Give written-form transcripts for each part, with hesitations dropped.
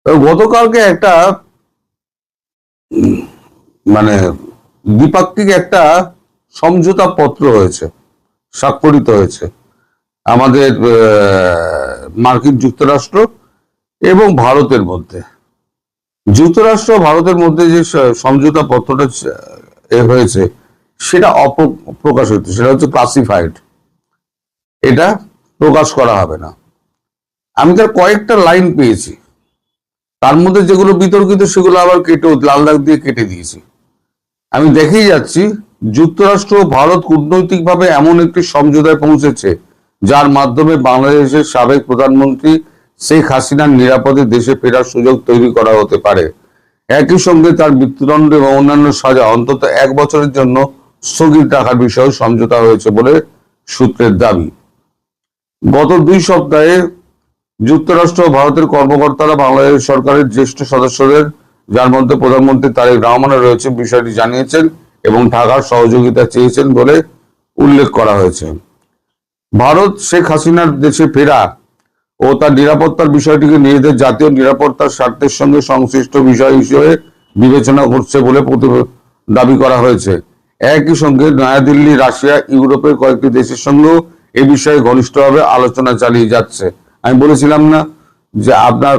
গতকালকে একটা মানে দ্বিপাক্ষিক একটা সমঝোতা পত্র হয়েছে, স্বাক্ষরিত হয়েছে আমাদের মার্কিন যুক্তরাষ্ট্র এবং ভারতের মধ্যে। যুক্তরাষ্ট্র ভারতের মধ্যে যে সমঝোতা পত্রটা হয়েছে সেটা অপ্রকাশিত, সেটা হচ্ছে ক্লাসিফাইড, এটা প্রকাশ করা হবে না। আমি তার কয়েকটা লাইন পেয়েছি, তার মধ্যে যেগুলো বিতর্কিত সেগুলো আবার কেটে লাল দাগ দিয়ে কেটে দিয়েছি। আমি দেখেই যাচ্ছি, যুক্তরাষ্ট্র ও ভারত কূটনৈতিকভাবে এমন একটি সমঝোতায় পৌঁছেছে যার মাধ্যমে বাংলাদেশের সাবেক প্রধানমন্ত্রী শেখ হাসিনার নিরাপদে দেশে ফেরার সুযোগ তৈরি করা হতে পারে। একই সঙ্গে তার মৃত্যুদণ্ড এবং অন্যান্য সাজা অন্তত 1 বছরের জন্য স্থগিত রাখার বিষয়েও সমঝোতা হয়েছে বলে সূত্রের দাবি। গত 2 সপ্তাহে যুক্তরাষ্ট্র ও ভারতের কর্মকর্তারা বাংলাদেশ সরকারের জ্যেষ্ঠ সদস্যদের, যার মধ্যে প্রধানমন্ত্রী তারেক রহমানও রয়েছে, বিষয়টি জানিয়েছেন এবং ঢাকার সহযোগিতা চেয়েছেন বলে উল্লেখ করা হয়েছে। ভারত শেখ হাসিনার দেশে ফেরা ও তার নিরাপত্তার বিষয়টিকে নিজেদের জাতীয় নিরাপত্তার স্বার্থের সঙ্গে সংশ্লিষ্ট বিষয় হিসেবে বিবেচনা করছে বলে দাবি করা হয়েছে। একই সঙ্গে নয়াদিল্লি, রাশিয়া, ইউরোপের কয়েকটি দেশের সঙ্গেও এ বিষয়ে ঘনিষ্ঠভাবে আলোচনা চালিয়ে যাচ্ছে। আমি বলেছিলাম না যে আপনার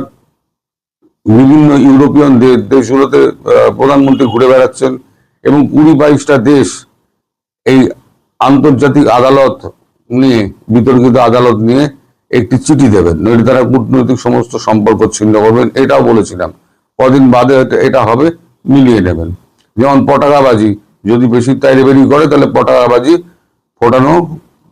বিভিন্ন ইউরোপিয়ান দেশগুলোতে প্রধানমন্ত্রী ঘুরে বেড়াচ্ছেন এবং 20-22টা দেশ এই আন্তর্জাতিক আদালত নিয়ে, বিতর্কিত আদালত নিয়ে একটি চিঠি দেবেন, নইলে তারা কূটনৈতিক সমস্ত সম্পর্ক ছিন্ন করবেন, এটাও বলেছিলাম। কদিন বাদে এটা হবে, মিলিয়ে নেবেন। যেমন পটাকাবাজি, যদি বেশি তাইরেবেরি করে তাহলে পটাকাবাজি ফোটানো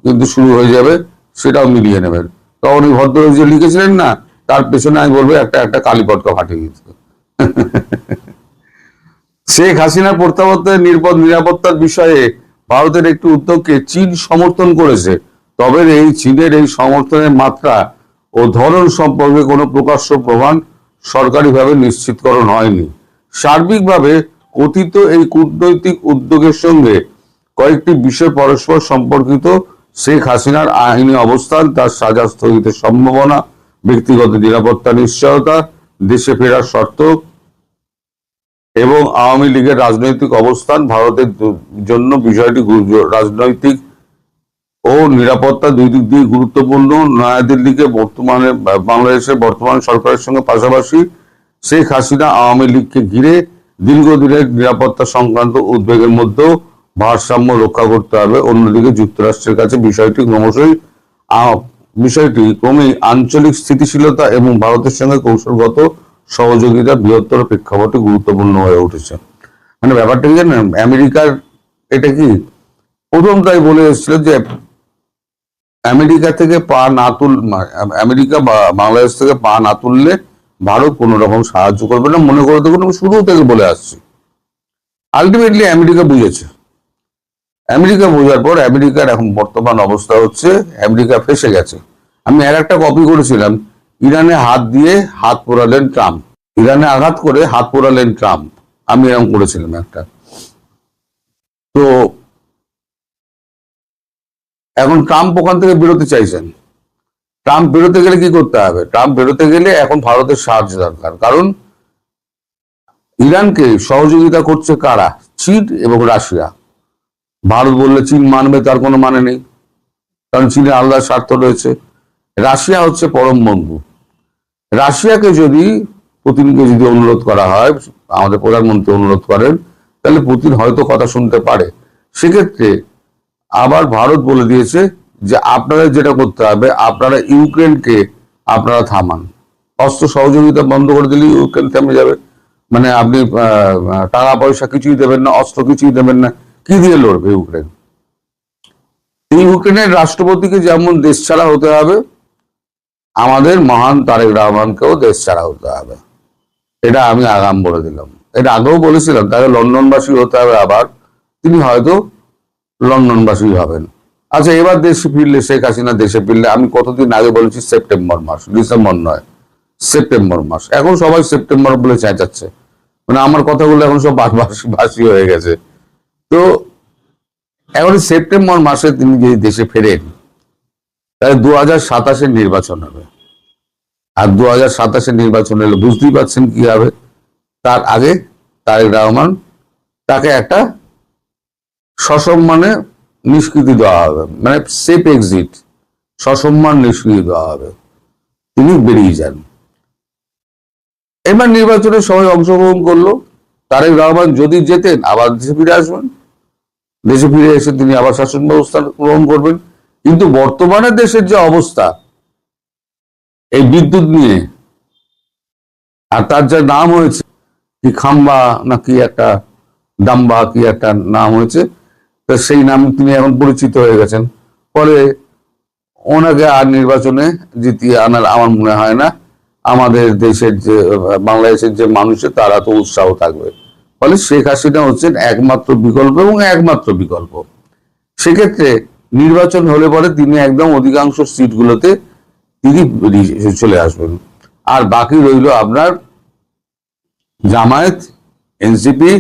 কিন্তু শুরু হয়ে যাবে, সেটাও মিলিয়ে নেবেন। তখন ওই ভদ্রলোক যে লিখেছিলেন না, তার পেছনে আমি বলবো একটা একটা কালী পটকা ফাটিয়ে দিতে। শেখ হাসিনার প্রত্যাবর্তনের নিরাপত্তার বিষয়ে ভারতের একটি উদ্যোগকে চীন সমর্থন করেছে, তবে এই চীনের এই সমর্থনের মাত্রা ও ধরন সম্পর্কে কোনো প্রকাশ্য প্রমাণ সরকারিভাবে নিশ্চিতকরণ হয়নি। সার্বিকভাবে কথিত এই কূটনৈতিক উদ্যোগের সঙ্গে কয়েকটি বিষয় পরস্পর সম্পর্কিত: শেখ হাসিনার আইনি অবস্থান, তার সাজা স্থগিতের সম্ভাবনা, ব্যক্তিগত নিরাপত্তা নিশ্চয়তা, দেশে ফেরার শর্ত এবং আওয়ামী লীগের রাজনৈতিক অবস্থান। ভারতের জন্য বিষয়টি রাজনৈতিক ও নিরাপত্তা দুই দিক দিয়ে গুরুত্বপূর্ণ। নয়াদিল্লিকে বর্তমানে বাংলাদেশের বর্তমান সরকারের সঙ্গে পাশাপাশি শেখ হাসিনা আওয়ামী লীগকে ঘিরে দীর্ঘদিনের নিরাপত্তা সংক্রান্ত উদ্বেগের মধ্যেও ভারসাম্য রক্ষা করতে হবে। অন্যদিকে যুক্তরাষ্ট্রের কাছে বিষয়টি ক্রমেই আঞ্চলিক স্থিতিশীলতা এবং ভারতের সঙ্গে কৌশলগত সহযোগিতা বৃহত্তর প্রেক্ষাপটে গুরুত্বপূর্ণ হয়ে উঠেছে। মানে ব্যাপারটা কি জানেন, আমেরিকার এটা কি প্রথম তাই বলে এসেছিল যে আমেরিকা থেকে পা না আমেরিকা বা বাংলাদেশ থেকে পা না তুললে ভারত কোনো রকম সাহায্য করবে না। মনে করে দেখুন, আমি শুরু থেকে বলে আসছি। আলটিমেটলি আমেরিকা বুঝেছে। আমেরিকা বোঝার পর আমেরিকার এখন বর্তমান অবস্থা হচ্ছে আমেরিকা ফেসে গেছে। আমি একটা কপি করেছিলাম, ইরানে হাত দিয়ে হাত পোড়ালেন ট্রাম্প, ইরানে আঘাত করে হাত পোড়ালেন ট্রাম্প, আমি এরকম করেছিলাম একটা। তো এখন ট্রাম্প ওখান থেকে বেরোতে চাইছেন। ট্রাম্প বেরোতে গেলে কি করতে হবে? ট্রাম্প বেরোতে গেলে এখন ভারতের সাহায্য দরকার, কারণ ইরানকে সহযোগিতা করছে কারা? চীন এবং রাশিয়া। ভারত বললে চীন মানবে, তার কোনো মানে নেই, কারণ চীনের আলাদা স্বার্থ রয়েছে। রাশিয়া হচ্ছে পরম বন্ধু। রাশিয়াকে যদি, পুতিনকে যদি অনুরোধ করা হয়, আমাদের প্রধানমন্ত্রী অনুরোধ করেন, তাহলে পুতিন হয়তো কথা শুনতে পারে। সেক্ষেত্রে আবার ভারত বলে দিয়েছে যে আপনারা যেটা করতে হবে, আপনারা ইউক্রেনকে আপনারা থামান, অস্ত্র সহযোগিতা বন্ধ করে দিলে ইউক্রেন থেমে যাবে। মানে আপনি টাকা পয়সা কিছুই দেবেন না, অস্ত্র কিছুই দেবেন না, কি দিয়ে লড়বে ইউক্রেন? ইউক্রেনের রাষ্ট্রপতিকে যেমন দেশ ছাড়া হতে হবে, আমাদের মহান তারেক রহমানকেও দেশ ছাড়া হতে হবে। এটা আমি আগাম বলে দিলাম, এটা আগেও বলেছিলাম। তাকে লন্ডনবাসী হতে হবে, আবার তিনি হয়তো লন্ডনবাসী হবেন। আচ্ছা, এবার দেশে ফিরলে, শেখ হাসিনা দেশে ফিরলে, আমি কতদিন আগে বলেছি সেপ্টেম্বর মাস, ডিসেম্বর নয়, সেপ্টেম্বর মাস। এখন সবাই সেপ্টেম্বর বলে চেঁচাচ্ছে, মানে আমার কথাগুলো এখন সব বাসি হয়ে গেছে। তো এখন সেপ্টেম্বর মাসে তিনি যদি দেশে ফেরেন, তাহলে 2027-এর নির্বাচন হবে। আর 2027 নির্বাচন এলো, বুঝতেই পারছেন কি হবে। তার আগে তারেক রহমান তাকে একটা সসম্মানে নিষ্কৃতি দেওয়া হবে, মানে সেফ এক্সিট, সসম্মান নিষ্কৃতি দেওয়া হবে, তিনি বেরিয়ে যান। এবার নির্বাচনে সবাই অংশগ্রহণ করলো। তারেক রহমান যদি জেতেন আবার দেশে ফিরে আসবেন, দেশে ফিরে এসে তিনি আবার শাসন ব্যবস্থা গ্রহণ করবেন। কিন্তু বর্তমানে দেশের যে অবস্থা এই বিদ্যুৎ নিয়ে, আর তার যা নাম হয়েছে কি খাম্বা না কি একটা দাম্বা কি একটা নাম হয়েছে, তো সেই নাম তিনি এখন পরিচিত হয়ে গেছেন। ফলে ওনাকে আর নির্বাচনে জিতিয়ে আনার আমার মনে হয় না আমাদের দেশের যে বাংলাদেশের যে মানুষের তারা তো উৎসাহ থাকবে। ফলে শেখ হাসিনা হচ্ছেন একমাত্র বিকল্প এবং একমাত্র বিকল্প। সেক্ষেত্রে নির্বাচন হলে পরে তিনি একদম অধিকাংশ সিটগুলোতে তিনি চলে আসবেন। আর বাকি রইল আপনার জামায়াত, এনসিপি,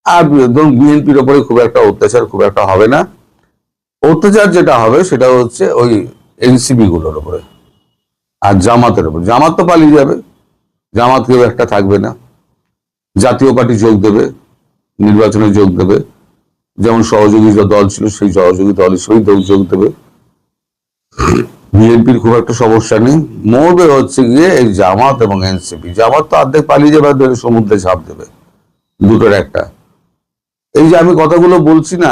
আর ধরুন বিএনপির ওপরে খুব একটা অত্যাচার খুব একটা হবে না। অত্যাচার যেটা হবে সেটা হচ্ছে ওই এনসিপি গুলোর উপরে আর জামাতের উপর। জামাত তো পালিয়ে যাবে, জামাত কেউ একটা থাকবে না। জাতীয় পার্টি যোগ দেবে, নির্বাচনে যোগ দেবে, যেমন সহযোগী দল ছিল সেই সহযোগী দল হিসেবেই যোগ দেবে। বিএনপির খুব একটা সমস্যা নেই, মরবে হচ্ছে গিয়ে এই জামাত এবং এনসিপি। জামাত তো অর্ধেক পালিয়ে যাবে, ধরে সমুদ্রে ঝাঁপ দেবে, দুটোর একটা। এই যে আমি কথাগুলো বলছি না,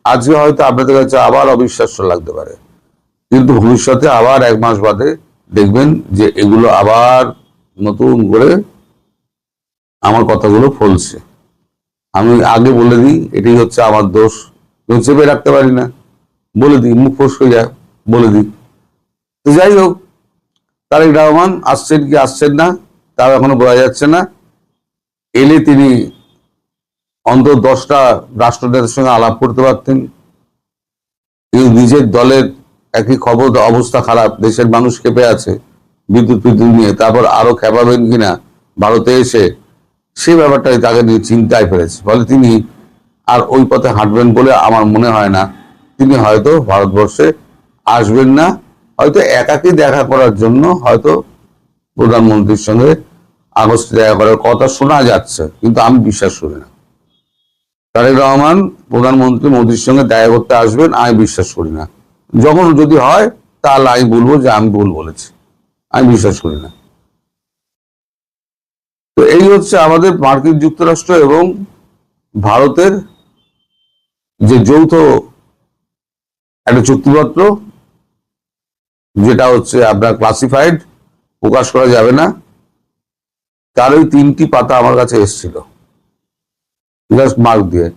আজকে হয়তো আপনাদের কাছে আবার অবিশ্বাস্য লাগতে পারে, কিন্তু ভবিষ্যতে আবার 1 মাস বাদে দেখবেন যে এগুলো আবার নতুন করে আমার কথাগুলো ফলছে। আমি আগে বলে দিই, এটাই হচ্ছে আমার দোষ, চেপে রাখতে পারি না, বলে দিই, মুখ ফসকে যায়, বলে দিই। তো যাই হোক, তারেক রহমান আসছেন কি আসছেন না তাও এখনো বোঝা যাচ্ছে না। এলে তিনি অন্তত 10টা রাষ্ট্রনেতার সঙ্গে আলাপ করতে পারতেন, কিন্তু নিজের দলের একই খবর, অবস্থা খারাপ, দেশের মানুষ খেপে আছে বিদ্যুৎ নিয়ে, তারপর আরো খেপাবেন কিনা ভারতে এসে, সে ব্যাপারটাই তাকে নিয়ে চিন্তায় ফেলেছে। ফলে তিনি আর ওই পথে হাঁটবেন বলে আমার মনে হয় না। তিনি হয়তো ভারতবর্ষে আসবেন না, হয়তো একাকী দেখা করার জন্য হয়তো প্রধানমন্ত্রীর সঙ্গে আগস্টে দেখা করার কথা শোনা যাচ্ছে, কিন্তু আমি বিশ্বাস করি না তারেক রহমান প্রধানমন্ত্রী মোদীর সঙ্গে দেখা করতে আসবেন, আমি বিশ্বাস করি না। যখন যদি হয় তাহলে আমি বলবো যে আমি ভুল বলেছি, আমি বিশ্বাস করি না। তো এই হচ্ছে আমাদের মার্কিন যুক্তরাষ্ট্র এবং ভারতের যে যৌথ একটা চুক্তিপত্র, যেটা হচ্ছে আপনার ক্লাসিফাইড, প্রকাশ করা যাবে না, তার ওই 3টি পাতা আমার কাছে এসেছিল জাস্ট মার্ক দিয়ে।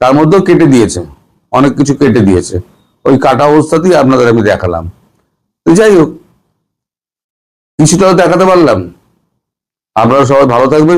তার মধ্যেও কেটে দিয়েছে, অনেক কিছু কেটে দিয়েছে, ওই কাটা অবস্থাতেই আপনাদের আমি দেখালাম। তো যাই হোক, কিছুটাও দেখাতে পারলাম। আপনারা সবাই ভালো থাকবেন।